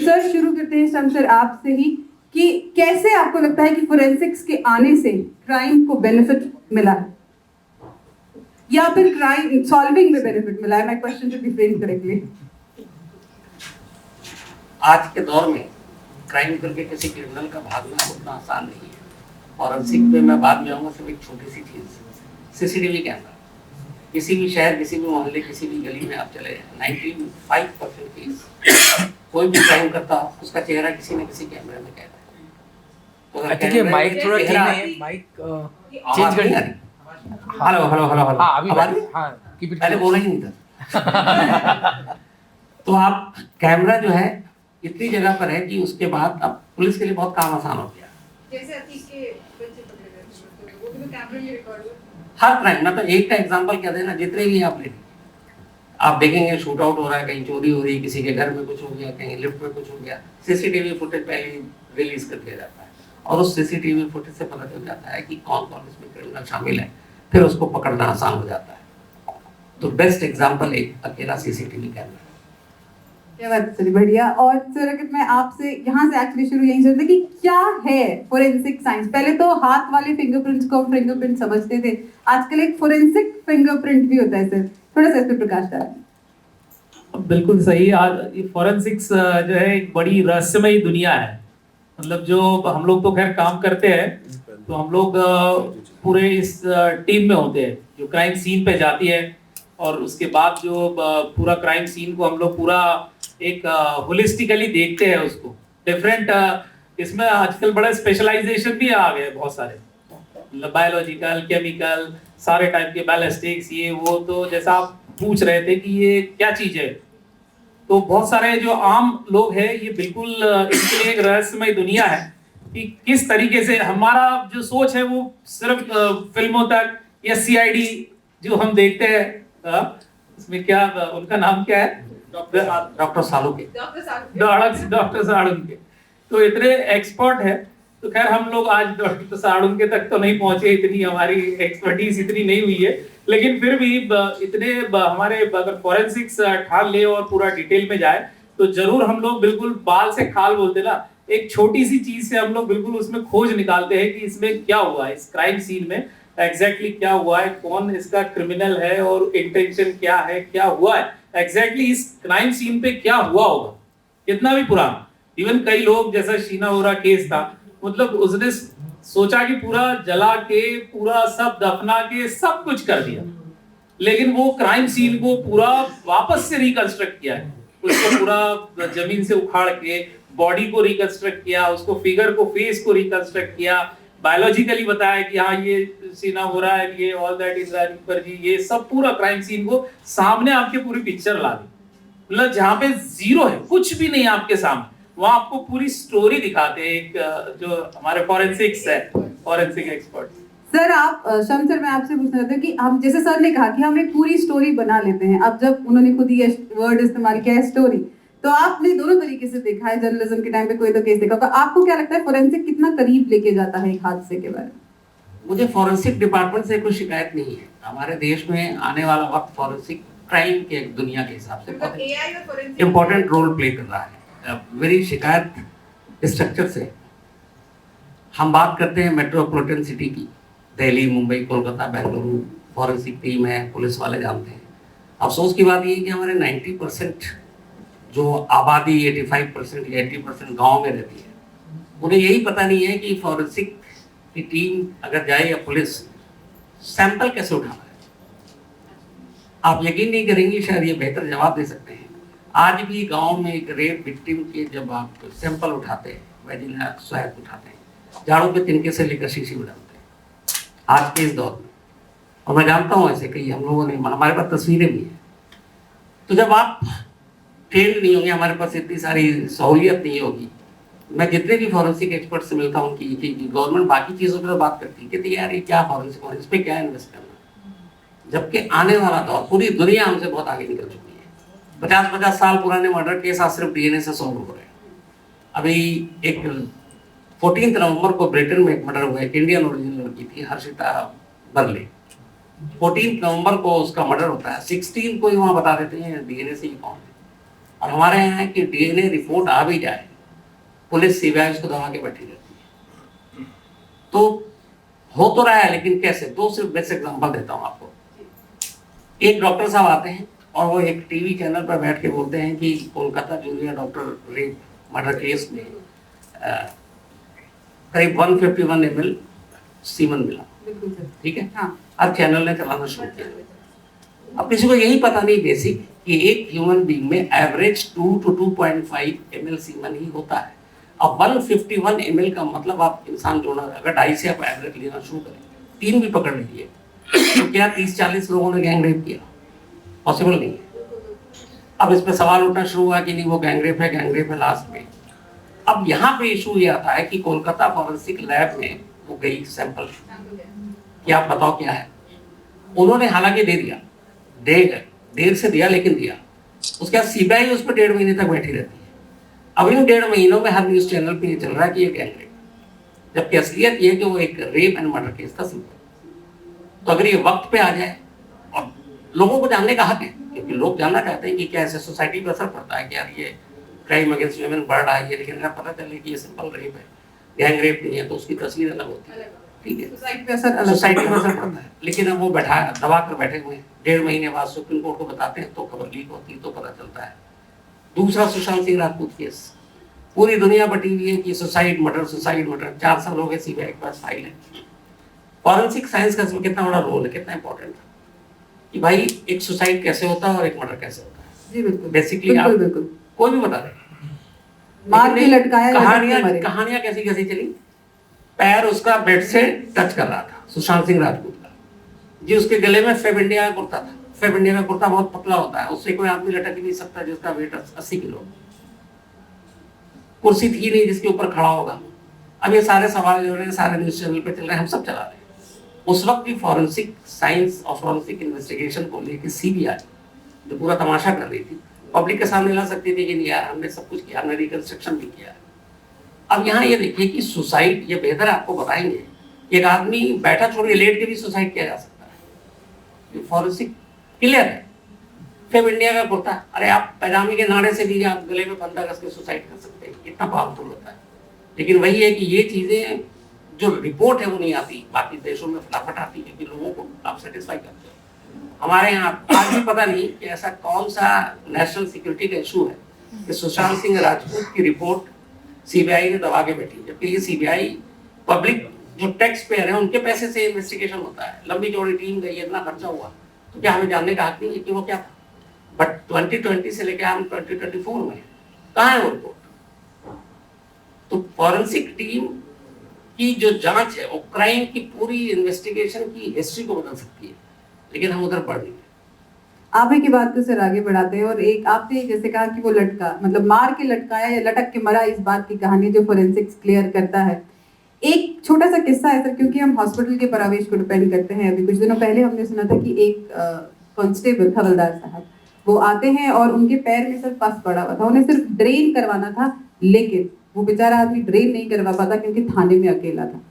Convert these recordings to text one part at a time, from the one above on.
Sir शुरू करते हैं शमशेर आपसे ही कि कैसे आपको लगता है कि फोरेंसिक्स के आने से क्राइम को बेनिफिट मिला है या फिर क्राइम सॉल्विंग में बेनिफिट मिला है? My question should be framed correctly. आज के दौर में क्राइम करके किसी क्रिमिनल का भागना उतना आसान नहीं है। फॉरेंसिक पे मैं बाद में आऊँगा, सिर्फ एक छोटी सी चीज़, सीसीटीवी कैमरा। किसी भी शहर, किसी भी मोहल्ले, किसी भी गली में आप चले जाएं, 95% केस कोई भी क्राइम करता हो उसका चेहरा किसी न किसी कैमरे में कैद है। तो ठीक है, माइक थोड़ा ठीक नहीं है, माइक चेंज कर दिया। हेलो हेलो हेलो हेलो, हाँ अभी आवाज हाँ कीप इट, पहले बोला ही नहीं था। तो आप कैमरा जो है इतनी जगह पर है कि उसके बाद अब पुलिस के लिए बहुत काम आसान हो गया। जैसे अतीक के बच्चे पकड़े गए तो वो भी कैमरे में रिकॉर्ड हुआ। हर क्राइम, मतलब एक का एग्जांपल क्या देना, जितने भी आप ले लीजिए, आप देखेंगे शूट आउट हो रहा है, कहीं चोरी हो रही है, किसी के घर में कुछ हो गया, कहीं लिफ्ट में कुछ हो गया, सीसीटीवी फुटेज पहले रिलीज कर दिया जाता है और उस सीसीटीवी फुटेज से पता चल जाता है कि कौन कौन इसमें क्रिमिनल शामिल है, फिर उसको पकड़ना आसान हो जाता है। तो बेस्ट एग्जाम्पल एक अकेला सीसीटीवी कैमरा। क्या बात, चलिए बढ़िया। और सर अगर मैं आपसे यहाँ से एक्चुअली शुरू यहीं से कि क्या है फोरेंसिक साइंस? पहले तो हाथ वाले फिंगरप्रिंट्स को हम फिंगरप्रिंट समझते थे, आजकल एक फोरेंसिक फिंगरप्रिंट भी होता है सर, थोड़ा सा इस पर प्रकाश डालें। बिल्कुल सही। आज ये फॉरेंसिक्स जो है एक बड़ी रहस्यमयी दुनिया है। मतलब जो हम लोग तो खैर काम करते हैं, तो हम लोग पूरे इस टीम में होते हैं जो क्राइम सीन पे जाती है, और उसके बाद जो पूरा क्राइम सीन को हम लोग पूरा एक होलिस्टिकली देखते हैं उसको। डिफरेंट इसमें आजकल बड़ा स्पेशलाइजेशन भी आ गए बहुत सारे, बायोलॉजिकल, केमिकल, सारे टाइप के, बैलिस्टिक्स, ये वो। तो जैसा आप पूछ रहे थे कि ये क्या चीज है, तो बहुत सारे जो आम लोग हैं ये बिल्कुल इसके लिए एक रहस्यमय दुनिया है कि किस तरीके से हमारा जो सोच है वो सिर्फ फिल्मों तक या सीआईडी जो हम देखते हैं, इसमें क्या उनका नाम क्या है, डॉक्टर सालुके, डॉक्टर सालुके, तो इतने एक्सपर्ट है। तो खैर हम लोग आज डॉक्टर सालुके तक तो नहीं पहुंचे, इतनी हमारी एक्सपर्टीज इतनी नहीं हुई है, लेकिन फिर भी इतने हमारे अगर फॉरेंसिक्स ठान ले और पूरा डिटेल में जाए तो जरूर हम लोग बिल्कुल बाल से खाल बोलते ना, एक छोटी सी चीज से हम लोग बिल्कुल उसमें खोज निकालते हैं कि इसमें क्या हुआ है, इस क्राइम सीन में एग्जैक्टली क्या हुआ है, कौन इसका क्रिमिनल है और इंटेंशन क्या है, क्या हुआ है एग्जैक्टली इस क्राइम सीन पे, क्या हुआ होगा, कितना भी पुराना। इवन कई लोग, जैसा शीना वोरा केस था, मतलब उसने सोचा कि पूरा जला के, पूरा सब दफना के सब कुछ कर दिया, लेकिन वो क्राइम सीन को पूरा वापस से रिकंस्ट्रक्ट किया है, उसको पूरा जमीन से उखाड़ के बॉडी को रिकंस्ट्रक्ट किया, उसको फिगर को, फेस को रिकंस्ट्रक्ट किया, बायोलॉजिकली बताया कि हाँ ये सीना हो रहा है, ये ऑल दैट इज पर जी, ये सब पूरा क्राइम सीन को सामने आपके पूरी पिक्चर ला दी। मतलब जहाँ पे जीरो है, कुछ भी नहीं है आपके सामने, वहां आपको पूरी स्टोरी दिखाते हैं एक जो हमारे फॉरेंसिक्स है, फॉरेंसिक एक्सपर्ट। सर आप शमशेर, मैं आपसे पूछना चाहती हूँ कि हम, जैसे सर ने कहा कि हम एक पूरी स्टोरी बना लेते हैं, अब जब उन्होंने खुद ही वर्ड इस्तेमाल किया है स्टोरी, तो आपने दोनों तरीके से देखा है, जर्नलिज्म के टाइम पे कोई तो केस देखा होगा, आपको क्या लगता है फोरेंसिक कितना करीब लेके जाता है एक हादसे के बारे में? मुझे फॉरेंसिक डिपार्टमेंट से कोई शिकायत नहीं है। हमारे देश में आने वाला वक्त फॉरेंसिक क्राइम के दुनिया के हिसाब से इम्पोर्टेंट रोल प्ले कर रहा है। मेरी शिकायत स्ट्रक्चर से, हम बात करते हैं मेट्रोपॉलिटन सिटी की, दिल्ली, मुंबई, कोलकाता, बेंगलुरु, फॉरेंसिक टीम है, पुलिस वाले जानते हैं। अफसोस की बात ये है कि हमारे 90% जो आबादी 85% या 80% गाँव में रहती है, उन्हें यही पता नहीं है कि फॉरेंसिक की टीम अगर जाए या पुलिस, सैंपल कैसे उठाना है। आप यकीन नहीं करेंगे, शायद ये बेहतर जवाब दे सकते हैं। आज भी गांव में एक रेप विक्टिम के जब आप सैंपल उठाते हैं, वैजिना स्वैब उठाते हैं, झाड़ू पे तिनके से लेकर शीशी में डालते हैं आज के इस दौर में। और मैं जानता हूँ ऐसे कई, हम लोगों ने, हमारे पास तस्वीरें भी हैं। तो जब आप ट्रेन नहीं होंगे, हमारे पास इतनी सारी सहूलियत नहीं होगी, मैं जितने भी फॉरेंसिक एक्सपर्ट से मिलता हूँ कि गवर्नमेंट बाकी चीज़ों पर तो बात करती है, कहती है यार ये क्या फॉरेंसिक और इस पर क्या इन्वेस्ट करना, जबकि आने वाला दौर, पूरी दुनिया हमसे बहुत आगे निकल चुकी है। 50-50 साल पुराने मर्डर केस आज सिर्फ डीएनए से सॉल्व हो रहे हैं। अभी एक 14 नवंबर को ब्रिटेन में एक मर्डर हुआ, एक इंडियन ओरिजिनल लड़की थी, हर्षिता बर्ले। 14 नवंबर को उसका मर्डर होता है, 16 को ही वहाँ बता देते हैं डीएनए से ही कौन है। और हमारे यहाँ है कि डीएनए रिपोर्ट आ भी जाए, पुलिस सीबीआई उसको दबा के बैठी रहती है। तो हो तो रहा है, लेकिन कैसे? दो सिर्फ बेस्ट एग्जांपल देता हूँ आपको। एक डॉक्टर साहब आते हैं और वो एक टीवी चैनल पर बैठ के बोलते हैं कि Kolkata junior doctor rape murder case में करीब 151 ml सीमन मिला। बिल्कुल सर। ठीक है। हाँ। अब चैनल ने चलाना शुरू किया। अब किसी को यही पता नहीं बेसिक कि एक ह्यूमन बीइंग में एवरेज 2 to 2.5 ml सीमन ही होता है। अब 151 ml का मतलब आप इंसान जोड़ना, अगर 2.5 से आप एवरेज लेना शुरू करें, 3 भी पकड़ लीजिए, तो क्या 30-40 लोगों ने गैंग रेप किया? पॉसिबल नहीं है। अब इस पे सवाल उठना शुरू हुआ कि नहीं वो गैंग रेप है लास्ट में। अब यहाँ पे इशू ये आता है कि कोलकाता फॉरेंसिक लैब में वो गई सैंपल कि आप बताओ क्या है। उन्होंने हालांकि दे दिया, देर से दिया, लेकिन दिया। उसके बाद सीबीआई उस पर 1.5 महीने तक बैठी रहती है। अब इन 1.5 महीनों में हर न्यूज चैनल पे ये चल रहा है कि ये गैंग रेप, जबकि असलियत ये है कि वो एक रेप एंड मर्डर केस था सिंपल। तो अगर ये वक्त पे आ जाए, और लोगों को जानने का हक है, क्योंकि लोग जानना चाहते हैं कि क्या ऐसे सोसाइटी पर असर पड़ता है कि यार ये क्राइम अगेंस्ट वुमेन बढ़ रहा है, लेकिन अगर पता चले कि ये सिंपल रेप है, गैंग रेप नहीं है, तो उसकी तस्वीर अलग होती है। ठीक है, सोसाइटी पे असर पड़ता है। लेकिन अब वो दबा कर बैठे हुए हैं। 1.5 महीने बाद सुप्रीम कोर्ट को बताते हैं तो खबर लीक होती है, तो पता चलता है। दूसरा सुशांत सिंह राजपूत केस, पूरी दुनिया बटी हुई है कि सुसाइड मर्डर 4 साल हो गए, सीबीआई के पास फाइल है। फॉरेंसिक साइंस का इसमें कितना बड़ा रोल है, कितना इंपॉर्टेंट है कि भाई एक सुसाइड कैसे होता है और एक मर्डर कैसे होता है। जी बिल्कुल। बेसिकली आप कोई भी बता दे, मार के लटकाया, कहानियां कैसी कैसी चली। पैर उसका बेड से टच कर रहा था, सुशांत सिंह राजपूत का जी। उसके गले में फेब इंडिया का कुर्ता था। फेब इंडिया का कुर्ता बहुत पतला होता है, उससे कोई आदमी लटक ही नहीं सकता जिसका वेट 80 किलो। कुर्सी थी नहीं जिसके ऊपर खड़ा होगा। अब ये सारे सवाल जो है सारे न्यूज चैनल पे चल रहे हैं, हम सब चला रहे हैं। उस वक्त भी फॉरेंसिक साइंस और फॉरेंसिक इन्वेस्टिगेशन को लेकर सीबीआई जो पूरा तमाशा कर रही थी, पब्लिक के सामने ला सकती थी कि नहीं यार हमने सब कुछ किया, हमने रिकंस्ट्रक्शन भी किया। अब यहाँ ये देखिए कि सुसाइड, ये बेहतर आपको बताएंगे, एक आदमी बैठा छोड़ के लेट के भी सुसाइड किया जा सकता है। फॉरेंसिक क्लियर है। फेब इंडिया का कुर्ता, अरे आप पैजामे के नाड़े से भी आप गले में फंदा कस के सुसाइड कर सकते हैं, इतना पावरफुल होता है। लेकिन वही है कि ये चीजें जो रिपोर्ट है वो नहीं आती, बाकी देशों में फटाफट आती है कि लोगों को आप सेटिस्फाई करते हो। हमारे यहाँ आज भी पता नहीं कि ऐसा कौन सा नेशनल सिक्योरिटी का इशू है कि सुशांत सिंह राजपूत की रिपोर्ट सीबीआई ने दबा के बैठी, जबकि ये सीबीआई पब्लिक जो टैक्स पेयर है उनके पैसे से इन्वेस्टिगेशन होता है। लंबी चौड़ी टीम गई, इतना खर्चा हुआ, तो क्या हमें जानने का हक नहीं है कि वो क्या था? बट 2020 से लेकर हम 2024 में कहाँ है वो रिपोर्ट? तो फॉरेंसिक टीम की जो जांच है वो क्राइम की पूरी इन्वेस्टिगेशन की हिस्ट्री को बदल सकती है, लेकिन हम उधर पढ़ नहीं। आप ही की बात को सर आगे बढ़ाते हैं, और एक आपने जैसे कहा कि वो लटका, मतलब मार के लटकाया या लटक के मरा, इस बात की कहानी जो फोरेंसिक्स क्लियर करता है। एक छोटा सा किस्सा है सर, क्योंकि हम हॉस्पिटल के परावेश को डिपेंड करते हैं। अभी कुछ दिनों पहले हमने सुना था कि एक कांस्टेबल हवलदार साहब वो आते हैं और उनके पैर में सिर्फ पस पड़ा हुआ था, उन्हें सिर्फ ड्रेन करवाना था, लेकिन वो बेचारा आदमी ड्रेन नहीं करवा पाता क्योंकि थाने में अकेला था।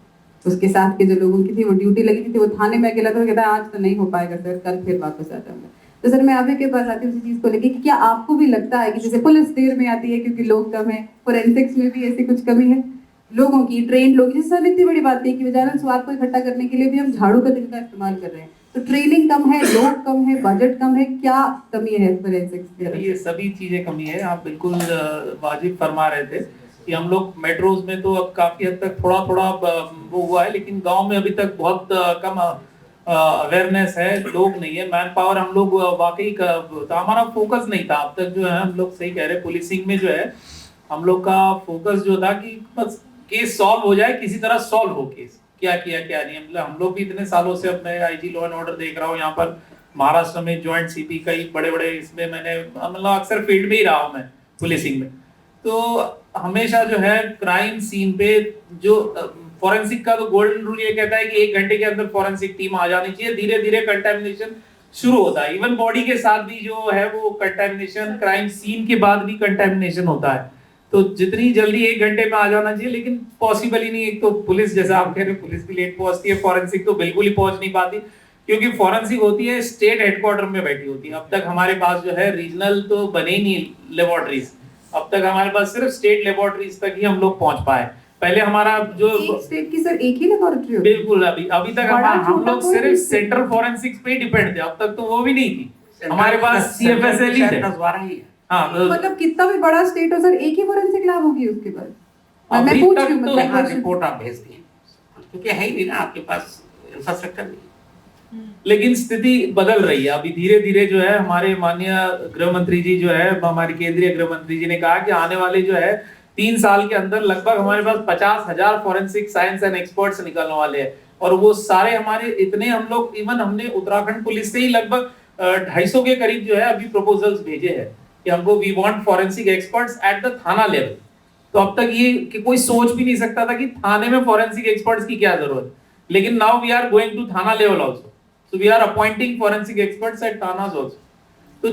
उसके साथ के जो लोगों की थी वो ड्यूटी लगी थी, वो थाने में अकेला था। वो कहता है आज तो नहीं हो पाएगा सर, कल फिर वापस आ जाऊंगा। तो सर मैं आप ही के पास आती हूँ उसी चीज को लेके कि क्या आपको भी लगता है कि जैसे पुलिस देर में आती है क्योंकि लोग कम है, फोरेंसिक्स में भी ऐसी कुछ कमी है लोगों की, ट्रेन लोग, जैसे सर इतनी बड़ी बात है कि बेचारा स्वाद को इकट्ठा करने के लिए भी हम झाड़ू का तरीका इस्तेमाल कर रहे हैं, तो ट्रेनिंग कम है, लोग कम है, बजट कम है, क्या कमी है फोरेंसिक्स में? ये सभी चीजें कमी है। आप बिल्कुल वाजिब फरमा रहे थे कि हम लोग मेट्रोज में तो अब काफी हद तक थोड़ा थोड़ा वो हुआ है, लेकिन गांव में अभी तक बहुत कम अवेयरनेस है, लोग नहीं है, मैन पावर हम लोग वाकई तो हमारा फोकस नहीं था अब तक। जो है हम लोग सही कह रहे, पुलिसिंग में जो है हम लोग का फोकस जो था कि बस केस सॉल्व हो जाए, किसी तरह सॉल्व हो केस, क्या किया क्या नहीं। मतलब हम लोग भी इतने सालों से, अब मैं आईजी लॉ एंड ऑर्डर देख रहा हूँ यहाँ पर महाराष्ट्र में, जॉइंट सीपी कई बड़े बड़े, इसमें मैंने मतलब अक्सर फील्ड में ही रहा हूँ मैं पुलिसिंग में। तो हमेशा जो है क्राइम सीन पे जो फॉरेंसिक का तो गोल्डन रूल ये कहता है कि 1 घंटे के अंदर फॉरेंसिक टीम आ जानी चाहिए। धीरे धीरे कंटेमिनेशन शुरू होता है, इवन बॉडी के साथ भी जो है वो कंटेमिनेशन, क्राइम सीन के बाद भी कंटेमिनेशन होता है। तो जितनी जल्दी 1 घंटे में आ जाना चाहिए, लेकिन पॉसिबल ही नहीं। एक तो पुलिस, जैसा आप कह रहे हैं, पुलिस भी लेट पहुंचती है, फॉरेंसिक तो बिल्कुल ही पहुंच नहीं पाती। क्योंकि फॉरेंसिक होती है स्टेट हेडक्वार्टर में बैठी होती है। अब तक हमारे पास जो है रीजनल तो बने ही नहीं लेबोरेटरीज, अब तक हमारे पास सिर्फ स्टेट लेबोरेटरीज तक ही हम लोग पहुंच पाए। पहले हमारा जो एक स्टेट की सर एक ही लेबोरेटरी होती है? बिल्कुल, अभी तक हम लोग सिर्फ सेंट्रल फॉरेंसिक्स पे डिपेंड थे, अब तक तो वो भी नहीं थी। हमारे पास सीएफएसएल ही है। हाँ, मतलब कितना भी बड़ा स्टेट हो सर, एक ही फॉरेंसिक लैब होगी उसके बाद? मैं अभी पूछ तक रही हूँ, तो मतलब हाँ, question। रिपोर्ट आप भेजती हैं क्योंकि है ही नहीं ना आपके पास इंफ्रास्ट्रक्चर नहीं। लेकिन स्थिति बदल रही है अभी धीरे धीरे। जो है हमारे माननीय गृह मंत्री जी जो है, हमारे केंद्रीय गृह मंत्री जी ने कहा कि आने वाले जो है 3 साल के अंदर लगभग हमारे पास 50,000 फॉरेंसिक साइंस एंड एक्सपर्ट्स निकलने वाले हैं। और वो सारे हमारे इतने, हम लोग इवन हमने उत्तराखंड पुलिस से ही लगभग 250 के करीब जो है अभी प्रपोजल्स भेजे हैं कि हमको we want forensic experts at the थाना लेवल। तो अब तक ये कि कोई सोच भी नहीं सकता था कि थाने में फॉरेंसिक एक्सपर्ट्स की क्या जरूरत है, लेकिन now we are going to thana level also, so we are appointing forensic experts at thanas also. तो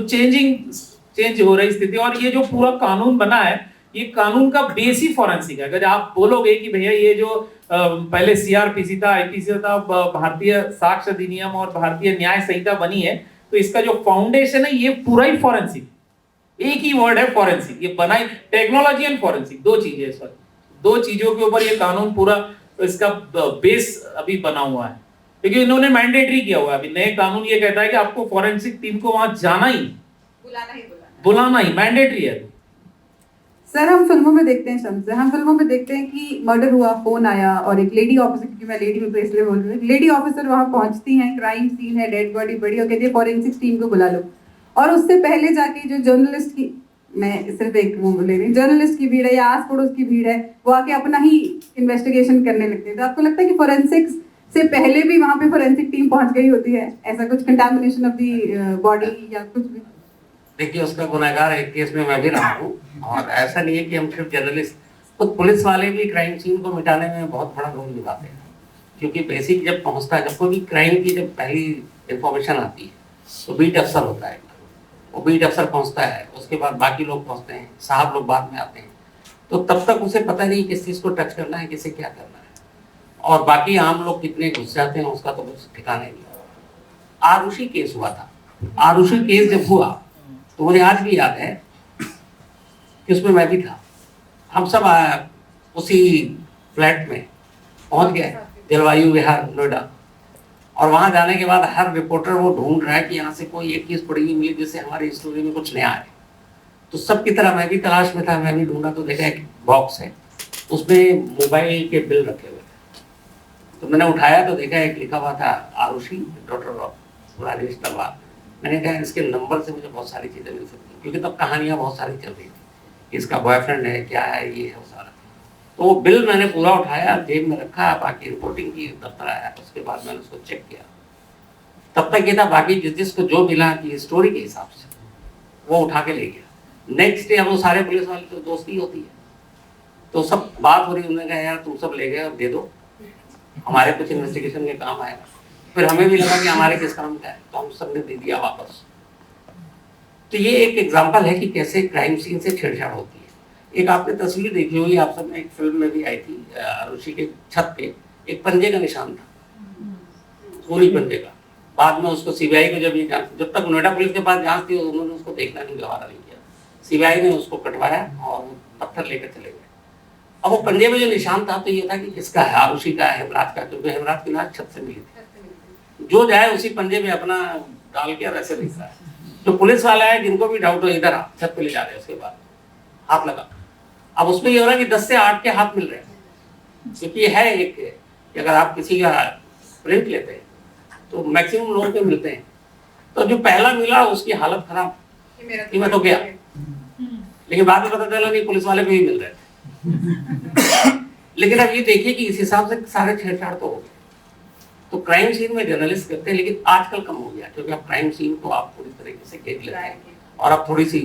चेंज हो रही स्थिति। और ये जो पूरा कानून बना है, ये कानून का बेस ही फॉरेंसिक है। अगर आप बोलोगे कि भैया ये जो पहले सीआरपीसी था, आईपीसी था, भारतीय साक्ष्य अधिनियम और भारतीय न्याय संहिता बनी है, तो इसका जो फाउंडेशन है ये पूरा ही फॉरेंसिक, एक ही वर्ड है फॉरेंसिक। ये बनाई टेक्नोलॉजी एंड फॉरेंसिक, दो चीजें सर, दो चीजों के ऊपर ये कानून पूरा इसका बेस अभी बना हुआ है। क्योंकि इन्होंने मैंडेटरी किया हुआ है, अभी नए कानून ये कहता है कि आपको फॉरेंसिक टीम को वहां जाना ही, बुलाना ही मैंडेटरी है। सर हम फिल्मों में देखते हैं शम्स, हम फिल्मों में देखते हैं कि मर्डर हुआ, फोन आया और एक लेडी ऑफिसर, क्योंकि मैं लेडी हूँ तो इसलिए बोल रही हूँ, लेडी ऑफिसर वहां पहुंचती हैं, क्राइम सीन है, डेड बॉडी पड़ी और कहती है फॉरेंसिक टीम को बुला लो। और उससे पहले जाके जो जर्नलिस्ट की, मैं सिर्फ एक वो ले रही हूँ, जर्नलिस्ट की भीड़ है या आस पड़ोस की भीड़ है, वो आके अपना ही इन्वेस्टिगेशन करने लगते हैं। तो आपको लगता है कि फॉरेंसिक्स से पहले भी वहां पे फॉरेंसिक टीम पहुंच गई होती है, ऐसा कुछ कंटामिनेशन ऑफ द बॉडी या कुछ भी? देखिए, उसका गुनहगार एक केस में मैं भी रहा हूँ, और ऐसा नहीं है कि हम सिर्फ जर्नलिस्ट, खुद पुलिस वाले भी क्राइम सीन को मिटाने में बहुत बड़ा रोल निभाते हैं। क्योंकि बेसिक जब पहुंचता है, जब कोई भी क्राइम की जब पहली इंफॉर्मेशन आती है तो बीट अफसर होता है, वो बीट अफसर पहुंचता है, उसके बाद बाकी लोग पहुंचते हैं, साहब लोग बाद में आते हैं। तो तब तक उसे पता नहीं किस चीज़ को टच करना है, किसे क्या करना है, और बाकी आम लोग कितने घुस जाते हैं उसका तो कुछ ठिकाना नहीं। आरुषि केस हुआ था, आरुषि केस जब हुआ तो मुझे आज भी याद है कि उसमें मैं भी था। हम सब उसी फ्लैट में पहुंच गए, जलवायु विहार नोएडा, और वहां जाने के बाद हर रिपोर्टर वो ढूंढ रहा है कि यहाँ से कोई एक चीज पड़ी हुई मिली जिससे हमारी स्टोरी में कुछ नया है। तो सबकी तरह मैं भी तलाश में था, मैं भी ढूंढा, तो देखा एक बॉक्स है, उसमें मोबाइल के बिल रखे हुए थे। तो मैंने उठाया तो देखा एक लिखा हुआ था आरुषि, डॉक्टर ऑफ राजेश तलवार। मैंने कहा इसके नंबर से मुझे बहुत सारी चीज़ें मिल सकती हैं, क्योंकि तब कहानियाँ बहुत सारी चल रही थी, इसका बॉयफ्रेंड है, क्या है, ये है, वो सारा। तो वो बिल मैंने पूरा उठाया, जेब में रखा, बाकी रिपोर्टिंग की, दफ्तर आया, उसके बाद मैंने उसको चेक किया। तब तक ये था, बाकी जिसको जो मिला कि स्टोरी के हिसाब से वो उठा के ले गया। नेक्स्ट डे अब वो सारे पुलिस वाले तो दोस्ती होती है, तो सब बात हो रही, उन्होंने कहा यार तुम सब ले गए और दे दो, हमारे कुछ इन्वेस्टिगेशन के काम आएगा। फिर हमें भी लगा कि हमारे किस काम का है, तो हम सब ने दे दिया वापस। तो ये एक एग्जाम्पल है कि कैसे क्राइम सीन से छेड़छाड़ होती है। एक आपने तस्वीर देखी होगी, आप सब ने, एक फिल्म में भी आई थी, आरुषि के छत पे एक पंजे का निशान था, पूरी पंजे का। बाद में उसको सीबीआई को जब तक नोएडा पुलिस के पास जांच थी उन्होंने उसको देखना नहीं, गवारा नहीं किया। सीबीआई ने उसको कटवाया और पत्थर लेकर चले गए। अब वो पंजे में जो निशान था तो ये था कि किसका है, आरुषि का है, हेमराज का, क्योंकि हेमराज की लाश छत से मिली थी। जो जाए उसी पंजे में अपना डाल के ऐसे लिख रहा है। जो पुलिस वाला है जिनको भी डाउट हो, इधर छत पे ले जा रहे हैं, उसके बाद हाथ लगा। अब उसमें ये हो रहा है कि 10 से 8 के हाथ मिल रहे हैं, क्योंकि है एक कि अगर आप किसी का प्रिंट लेते हैं तो मैक्सिमम लोगों के मिलते हैं। तो जो पहला मिला उसकी हालत खराब, कि मैं तो गया, लेकिन बाद में पता चला नहीं पुलिस वाले भी मिल रहे थे। लेकिन अब ये देखिए कि इस हिसाब से सारे छेड़छाड़ तो हो गए। तो क्राइम सीन में जर्नलिस्ट करते हैं, लेकिन आजकल कम हो गया, क्योंकि अब क्राइम सीन को आप पूरी तरीके से घेर लेते हैं, और अब थोड़ी सी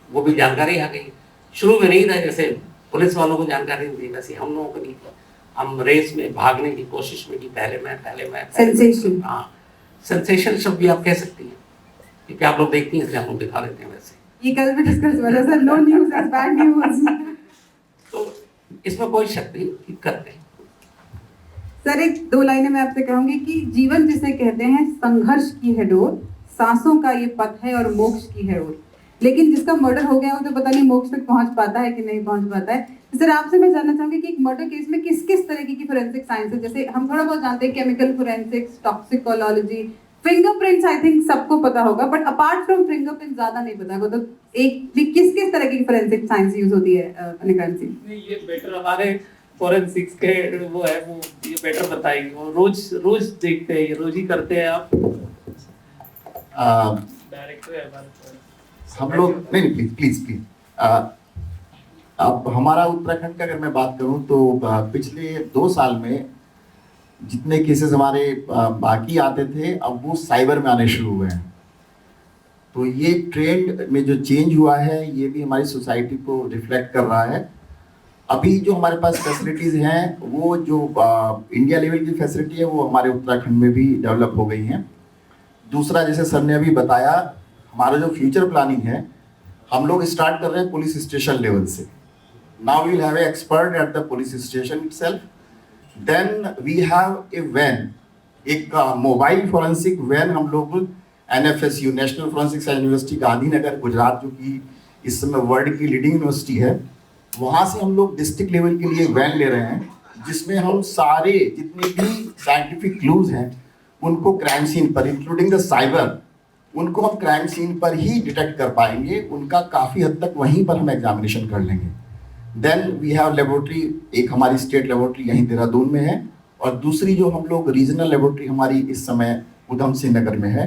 वो भी जानकारी आ गई। शुरू में नहीं था, जैसे पुलिस वालों को जानकारी नहीं थी, वैसे हम लोगों को नहीं थी। हम रेस में भागने की कोशिश में की, पहले मैं सेंसेशन, हाँ, सेंसेशन शब्द भी आप कह सकती हैं, क्योंकि आप लोग देखती हैं इसलिए हम लोग दिखा देते हैं। वैसे ये कल भी डिस्कस हुआ था sir, no news as bad news. तो इसमें कोई शक नहीं कि करते हैं। सर एक 2 लाइनें मैं आपसे कहूंगी कि जीवन जिसे कहते हैं संघर्ष की है डोर, सांसों का ये पथ है और मोक्ष की है ओर। लेकिन जिसका मर्डर हो गया वो तो पता नहीं मोक्ष तक पहुंच पाता है कि नहीं पहुंच पाता है। तो सर आपसे मैं जानना चाहूंगी कि एक मर्डर केस में किस किस तरीके की फोरेंसिक साइंस है, जैसे हम थोड़ा बहुत जानते हैं chemical forensics, toxicology, fingerprints I think सबको पता होगा, बट अपार्ट फ्रॉम फिंगरप्रिंट्स ज्यादा नहीं पता होगा। तो एक भी किस किस तरह की फोरेंसिक साइंस यूज होती है अनिकांत सिंह? नहीं, ये बेटर हमारे फोरेंसिक्स के वो है, वो ये बेटर बताएंगे, वो रोज देखते हैं, ये रोज ही करते हैं। आप डायरेक्टर है हमारे हम लोग नहीं प्लीज अब हमारा उत्तराखंड का अगर मैं बात करूं तो पिछले 2 साल में जितने केसेस हमारे बाकी आते थे अब वो साइबर में आने शुरू हुए हैं। तो ये ट्रेंड में जो चेंज हुआ है ये भी हमारी सोसाइटी को रिफ्लेक्ट कर रहा है। अभी जो हमारे पास फैसिलिटीज़ हैं वो जो इंडिया लेवल की फैसिलिटी है वो हमारे उत्तराखंड में भी डेवलप हो गई हैं। दूसरा, जैसे सर ने अभी बताया, हमारा जो फ्यूचर प्लानिंग है हम लोग स्टार्ट कर रहे हैं पुलिस स्टेशन लेवल से। Now we will have a expert at the police station itself, then we have a van, एक मोबाइल फोरेंसिक वैन हम लोग NFSU national forensic science university Gandhinagar Gujarat, जो कि इस समय वर्ल्ड की लीडिंग यूनिवर्सिटी है, वहाँ से हम लोग डिस्ट्रिक्ट लेवल के लिए वैन ले रहे हैं जिसमें हम सारे जितने भी साइंटिफिक क्लूज हैं उनको क्राइम सीन पर, इंक्लूडिंग द साइबर, उनको हम क्राइम सीन पर ही डिटेक्ट कर पाएंगे। उनका काफ़ी हद तक वहीं पर हम एग्जामिनेशन कर लेंगे। देन वी हैव लेबोरेटरी, एक हमारी स्टेट लेबोरेटरी यहीं देहरादून में है और दूसरी जो हम लोग रीजनल लेबोरेटरी हमारी इस समय उधम सिंह नगर में है।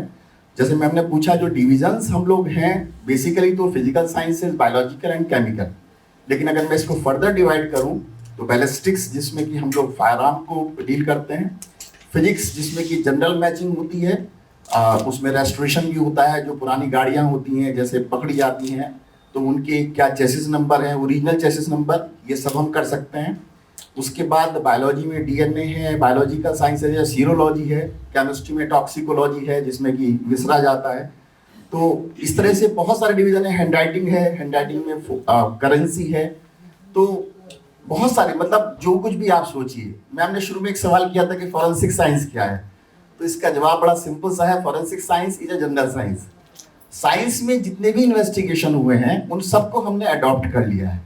जैसे मैम ने पूछा, जो डिविजन्स हम लोग हैं बेसिकली तो physical sciences, biological and chemical, लेकिन अगर मैं इसको फर्दर डिवाइड करूं तो बैलिस्टिक्स जिसमें कि हम लोग फायर आर्म को डील करते हैं, फिजिक्स जिसमें कि जनरल मैचिंग होती है, उसमें रेस्टोरेशन भी होता है, जो पुरानी गाड़ियां होती हैं जैसे पकड़ी जाती हैं तो उनके क्या चेसिस नंबर है, ओरिजिनल चेसिस नंबर, ये सब हम कर सकते हैं। उसके बाद बायोलॉजी में DNA है, बायोलॉजिकल साइंस है, सीरोलॉजी है, केमिस्ट्री में टॉक्सिकोलॉजी है जिसमें कि विसरा जाता है। तो इस तरह से बहुत सारे डिवीजन है। हैंडराइटिंग है, हैंडराइटिंग में करेंसी है, तो बहुत सारे, मतलब जो कुछ भी आप सोचिए। मैम ने शुरू में एक सवाल किया था कि फॉरेंसिक साइंस क्या है, तो इसका जवाब बड़ा सिंपल सा है, forensic science is a general science. Science में जितने भी इन्वेस्टिगेशन हुए हैं उन सबको हमने अडॉप्ट कर लिया है,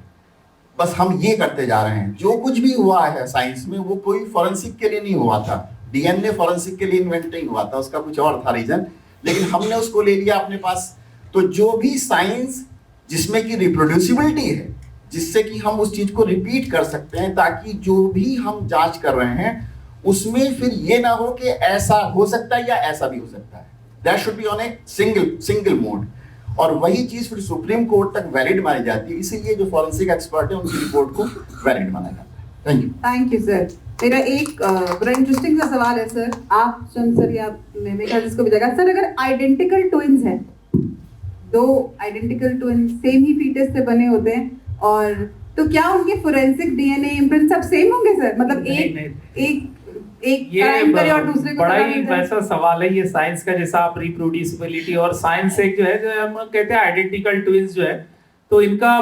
बस हम ये करते जा रहे हैं। जो कुछ भी हुआ है साइंस में वो कोई फॉरेंसिक के लिए नहीं हुआ था, DNA फॉरेंसिक के लिए इन्वेंट नहीं हुआ था, उसका कुछ और था रीजन, लेकिन हमने उसको ले लिया अपने पास। तो जो भी साइंस जिसमें कि रिप्रोड्यूसिबिलिटी है, जिससे कि हम उस चीज को रिपीट कर सकते हैं, ताकि जो भी हम जांच कर रहे हैं उसमें फिर ये ना हो कि ऐसा हो सकता है या ऐसा भी हो सकता है, that should be on a single mode, और वही चीज फिर सुप्रीम कोर्ट तक वैलिड मानी जाती है। इसीलिए जो फॉरेंसिक एक्सपर्ट है उनकी रिपोर्ट को वैलिड माना जाता है। Thank you sir. मेरा एक बड़ा इंटरेस्टिंग सा सवाल है सर, आप चंद सर या मेरे ख्याल जिसको भी जगह, सर अगर आइडेंटिकल ट्विन्स हैं, 2 आइडेंटिकल ट्विन्स सेम ही फीटस से बने होते हैं, और तो क्या उनके फोरेंसिक DNA इम्प्रिंट सब सेम होंगे सर? मतलब एक क्राइम करे और दूसरे को बड़ा ही वैसा सवाल है ये साइंस का, जैसा आप रिप्रोड्यूसिबिलिटी और साइंस एक जो है, जो हम कहते हैं आइडेंटिकल ट्विन्स जो है, तो इनका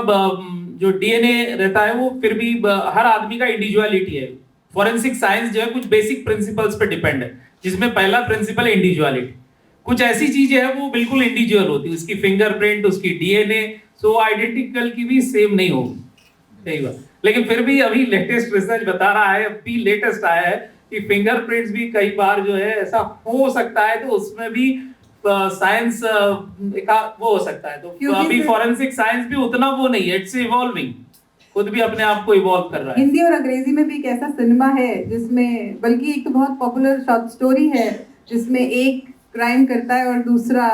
जो DNA रहता है वो फिर भी हर आदमी का इंडिविजुअलिटी है। फॉरेंसिक साइंस जो है कुछ बेसिक प्रिंसिपल्स पे डिपेंड है, जिसमें पहला प्रिंसिपल इंडिविजुअलिटी। कुछ ऐसी चीजें हैं वो बिल्कुल इंडिविजुअल होती है, उसकी फिंगरप्रिंट, उसकी DNA, सो आइडेंटिकल की भी सेम नहीं होगी, सही बात। लेकिन फिर भी अभी लेटेस्ट रिसर्च बता रहा है, अभी लेटेस्ट आया है कि फिंगरप्रिंट्स भी कई बार जो है ऐसा हो सकता है, तो उसमें भी साइंस वो हो सकता है। तो अभी फॉरेंसिक साइंस भी उतना वो नहीं है, इट्स इवॉल्विंग, खुद भी अपने आप को इवॉल्व कर रहा है। हिंदी और अंग्रेजी में भी एक ऐसा सिनेमा है जिसमें, बल्कि एक तो बहुत पॉपुलर शॉर्ट स्टोरी है जिसमें एक क्राइम करता है और दूसरा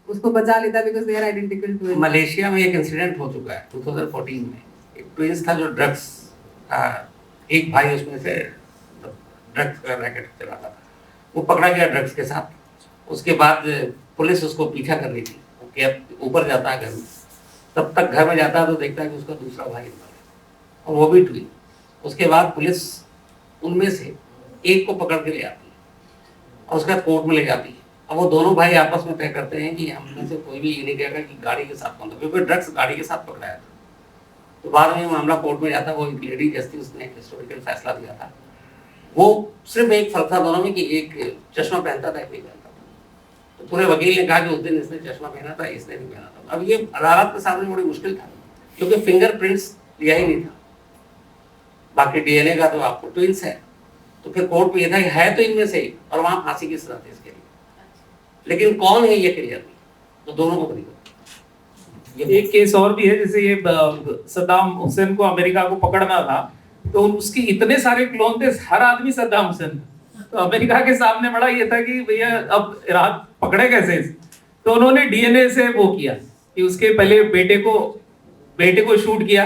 उसको बचा लेता है because they are identical twins. Malaysia में एक इंसिडेंट हो चुका है 2014 में। एक ट्विन्स था जो ड्रग्स, एक भाई उसमें से ड्रग्स का रैकेट चलाता था, वो पकड़ा गया ड्रग्स के साथ। उसके बाद पुलिस उसको पीछा कर रही थी, वो कैब ऊपर जाता है घर में, तब तक घर में जाता है तो देखता है कि उसका दूसरा भाई मर गया और वो भी ट्विन। उसके बाद पुलिस उनमें से एक को पकड़ के ले आती है और उसका कोर्ट में ले जाती है। अब वो दोनों भाई आपस में तय करते हैं कि हम में से कोई भी ये नहीं कहेगा कि गाड़ी के साथ कौन था, क्योंकि ड्रग्स गाड़ी के साथ पकड़ाया था। तो बाद में मामला कोर्ट में जाता है, वो एक लेडी जस्टिस उसने एक हिस्टोरिकल फैसला दिया था, वो सिर्फ एक फर्क था दोनों में कि एक चश्मा पहनता था, एक नहीं पहनता था। तो पूरे वकील ने कहा कि उस दिन इसने चश्मा पहना था, इसने नहीं पहना था। अब ये अदालत के सामने बड़ी मुश्किल था क्योंकि फिंगरप्रिंट्स लिया ही नहीं था, बाकी डीएनए का तो आपको ट्विंस है, तो फिर कोर्ट में ये था कि है तो इनमें से ही, और वहां फांसी की सजा थी इसके लिए, लेकिन कौन है ये क्लियर नहीं, तो दोनों को बनी। एक केस और भी है, जैसे ये सद्दाम हुसैन को अमेरिका को पकड़ना था, तो उसके इतने सारे क्लोन थे, हर आदमी सद्दाम हुसैन था। तो अमेरिका के सामने बड़ा ये था कि भैया अब रात पकड़े कैसे, तो उन्होंने डीएनए से वो किया कि उसके पहले बेटे को शूट किया,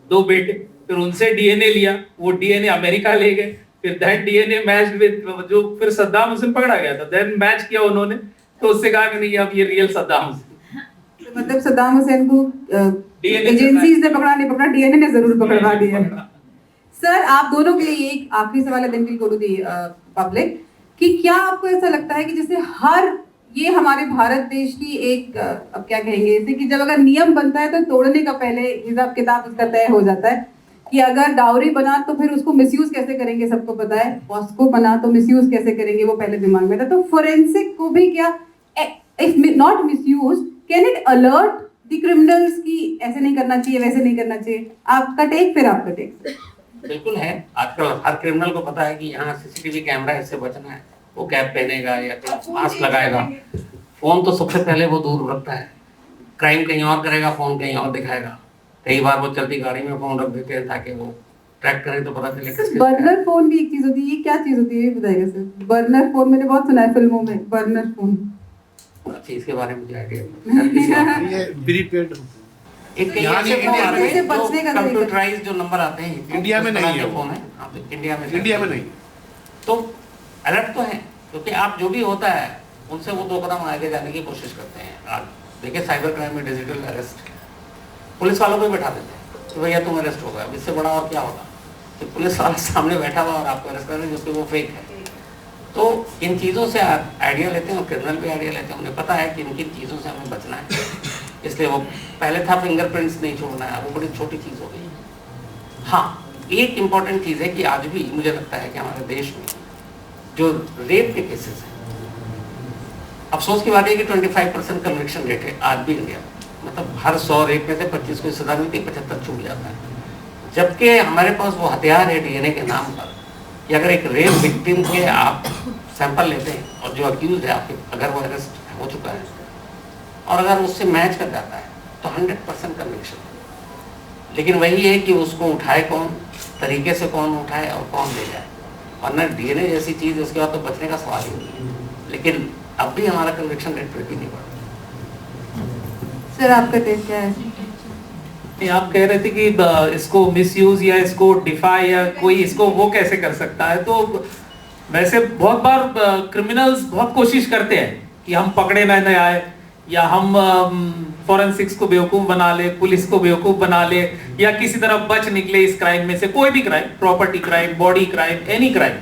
2 बेटे, फिर उनसे डीएनए लिया, वो डीएनए अमेरिका ले गए, फिर दैट डीएनए मैच्ड विद जो फिर सद्दाम हुसैन पकड़ा गया था, देन मैच किया उन्होंने, तो उससे कहा कि नहीं अब ये रियल सद्दाम हुसैन। मतलब सद्दाम हुसैन को एजेंसीज ने पकड़ा नहीं पकड़ा, डीएनए ने जरूर पकड़वा दिया। सर आप दोनों के लिए एक आखिरी सवाल है, then will go to the public, कि क्या आपको ऐसा लगता है कि जैसे हर ये हमारे भारत देश की एक अब क्या कहेंगे इसे, कि जब अगर नियम बनता है तो तोड़ने का पहले हिसाब किताब उसका तय हो जाता है कि अगर डाउरी बना तो फिर उसको मिसयूज कैसे करेंगे सबको पता है, पॉस्को बना तो मिसयूज कैसे करेंगे वो पहले दिमाग में था। तो फोरेंसिक को भी क्या, if not misuse, can it alert the criminals की ऐसे नहीं करना चाहिए वैसे नहीं करना चाहिए? आपका टेक, फिर आपका टेक। बिल्कुल है, आजकल हर क्रिमिनल को पता है कि यहाँ सीसीटीवी कैमरा है, इससे बचना है, वो कैप पहनेगा या मास्क लगाएगा। फोन तो सबसे पहले वो दूर रखता है, क्राइम कहीं और करेगा, फोन कहीं और दिखाएगा। कई बार वो चलती गाड़ी में फोन रख देते हैं ताकि वो ट्रैक करें तो पता चले। बर्नर फोन भी एक चीज होती है, ये क्या चीज होती है ये बताइएगा सर? बर्नर फोन मैंने बहुत सुना है फिल्मों में, बर्नर फोन। अच्छा, इसके बारे में मुझे आइडिया ये प्रीपेड एक यहाँ से फोन आते हैं, बचने का कंप्यूटराइज जो नंबर आते हैं, इंडिया में नहीं है वो। फोन है। हाँ, तो इंडिया में नहीं। तो अलर्ट तो है, क्योंकि आप जो भी होता है उनसे वो 2 कदम आगे जाने की कोशिश करते हैं। आप देखिए साइबर क्राइम में डिजिटल अरेस्ट पुलिस वालों को ही बैठा देते हैं कि भैया तुम अरेस्ट हो गए, अब इससे बड़ा और क्या होगा कि पुलिस वाला सामने बैठा हुआ और आपको अरेस्ट कर रहे हैं, जबकि वो फेक है। तो इन चीज़ों से आप आइडिया लेते हैं और क्रिमिनल भी आइडिया लेते हैं, उन्हें पता है कि इनकी चीज़ों से हमें बचना है, इसलिए वो पहले था फिंगरप्रिंट्स नहीं छोड़ना है, वो बड़ी छोटी चीज़ हो गई। हाँ, एक इम्पॉर्टेंट चीज़ है कि आज भी मुझे लगता है कि हमारे देश में जो रेप के केसेस हैं, अफसोस की बात है कि 25% कन्विक्शन रेट है आज भी इंडिया में, मतलब हर 100 रेप में से 25 को सजा मिलती है, 75 छूट जाता है। जबकि हमारे पास वो हथियार है डीएनए के नाम पर कि अगर एक रेप विक्टिम के आप सैंपल लेते हैं और जो अक्यूज है आपके, अगर वो अरेस्ट हो चुका है और अगर उससे मैच कर जाता है तो 100% कन्विक्शन। लेकिन वही है कि उसको उठाए कौन, तरीके से कौन उठाए और कौन ले जाए, वरना डीएनए जैसी चीज़ उसके बाद तो बचने का सवाल ही नहीं है। लेकिन अब भी हमारा कन्विक्शन रेट फिर भी नहीं बढ़ा। सर आपका टेक क्या है? आप कह रहे थे कि इसको मिसयूज या इसको डिफाई या कोई इसको वो कैसे कर सकता है, तो वैसे बहुत बार क्रिमिनल्स बहुत कोशिश करते हैं कि हम पकड़े ना आए, या हम फॉरेंसिक्स को बेवकूफ़ बना ले, पुलिस को बेवकूफ़ बना ले, या किसी तरह बच निकले इस क्राइम में से, कोई भी crime, property crime, body crime, any crime.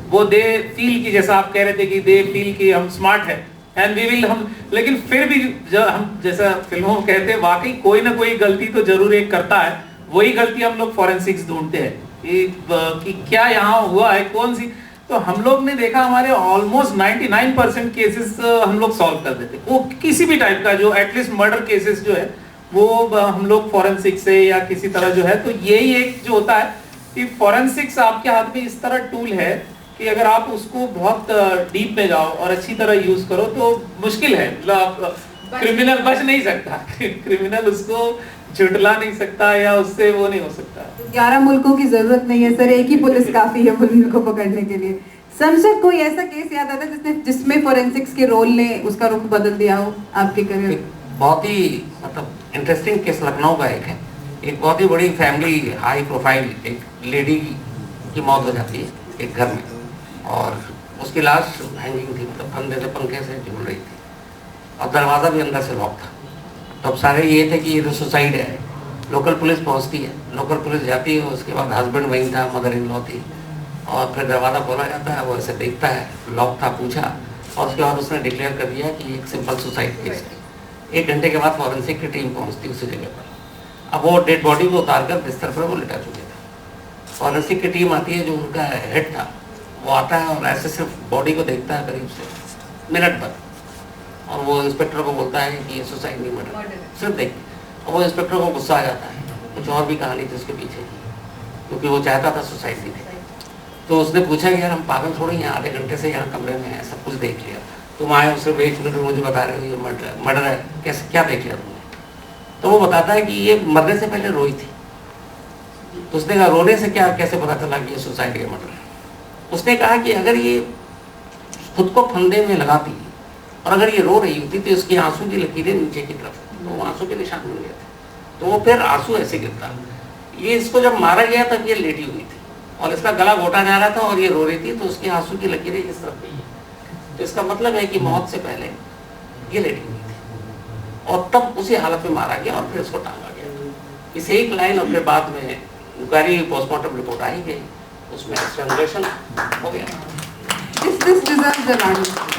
वो दे फील कि जैसा आप कह रहे थे कि दे फील कि हम स्मार्ट हैं एंड वी विल, हम, लेकिन फिर भी जब हम जैसा फिल्मों में कहते हैं वाकई कोई ना कोई गलती तो जरूर एक करता है, वही गलती हम लोग फॉरेंसिक्स ढूंढते हैं कि क्या यहाँ हुआ है, कौन सी। तो हम लोग ने देखा हमारे ऑलमोस्ट 99% केसेस हम लोग सॉल्व कर देते, वो किसी भी टाइप का जो एटलीस्ट मर्डर केसेस जो है वो हम लोग फॉरेंसिक्स से या किसी तरह जो है। तो यही एक जो होता है कि फॉरेंसिक्स आपके हाथ में इस तरह टूल है कि अगर आप उसको बहुत डीप में जाओ और अच्छी तरह यूज करो तो मुश्किल है, मतलब क्रिमिनल बच नहीं सकता क्रिमिनल उसको झुटला नहीं सकता या उससे वो नहीं हो सकता। 11 मुल्कों की जरूरत नहीं है सर, एक ही पुलिस काफी है पुलिस को पकड़ने के लिए। संसद कोई ऐसा केस याद आता है जिसमें फोरेंसिक्स के रोल ने उसका रुख बदल दिया हो आपके करियर? बहुत ही मतलब इंटरेस्टिंग केस लखनऊ का एक है, एक बहुत ही बड़ी फैमिली, हाई प्रोफाइल एक लेडी की मौत हो जाती है एक घर में, और उसकी लाश हैंगिंग थी, मतलब फंदे से पंखे से झूल रही थी और दरवाज़ा भी अंदर से लॉक था। तो अब सारे ये थे कि ये तो सुसाइड है। लोकल पुलिस पहुंचती है, लोकल पुलिस जाती है, उसके बाद हस्बैंड वहीं था, मदर इन लॉ थी, और फिर दरवाज़ा खोला जाता है, वो ऐसे देखता है, लॉक था, पूछा, और उसके बाद उसने डिक्लेयर कर दिया कि एक सिंपल सुसाइड केस है। 1 घंटे के बाद फॉरेंसिक की टीम पहुँचती उसी जगह पर। अब वो डेड बॉडी को उतार कर बिस्तर पर वो लिटा चुके थे। फॉरेंसिक की टीम आती है, जो उनका हेड था वो आता है और ऐसे सिर्फ बॉडी को देखता है करीब से मिनट भर, और वो इंस्पेक्टर को बोलता है कि ये सुसाइड नहीं मर्डर, सिर्फ देख। और वो इंस्पेक्टर को गुस्सा आ जाता है, कुछ और भी कहानी थी उसके पीछे की, क्योंकि वो चाहता था सुसाइड नहीं करे। तो उसने पूछा कि यार हम पागल थोड़ी हैं, आधे घंटे से यहाँ कमरे में है, सब कुछ देख लिया, तुम आए हो सिर्फ 1 मिनट में मुझे बता रहे हो ये मर्डर है, कैसे क्या देख लिया तुमने? तो वो बताता है कि ये मरने से पहले रोई थी। तो उसने कहा रोने से क्या कैसे पता चला कि ये सुसाइड या मर्डर है? उसने कहा कि अगर ये खुद को फंदे में लगाती और अगर ये रो रही होती तो इसकी आंसू की लकीरें नीचे की तरफ, तो वो आंसू के निशान बन गए थे, तो वो फिर आंसू ऐसे गिरता। ये इसको जब मारा गया तब ये लेटी हुई थी और इसका गला घोटा जा रहा था और ये रो रही थी, तो उसकी आंसू की लकीरें इस तरफ गई है। तो इसका मतलब है कि मौत से पहले ये लेटी हुई थी और तब उसी हालत में मारा गया और फिर इसको टांगा गया। इस एक लाइन और फिर बाद में इंक्वायरी पोस्टमार्टम रिपोर्ट आई गई, उसमें स्ट्रैंगुलेशन हो गया। This deserves an answer.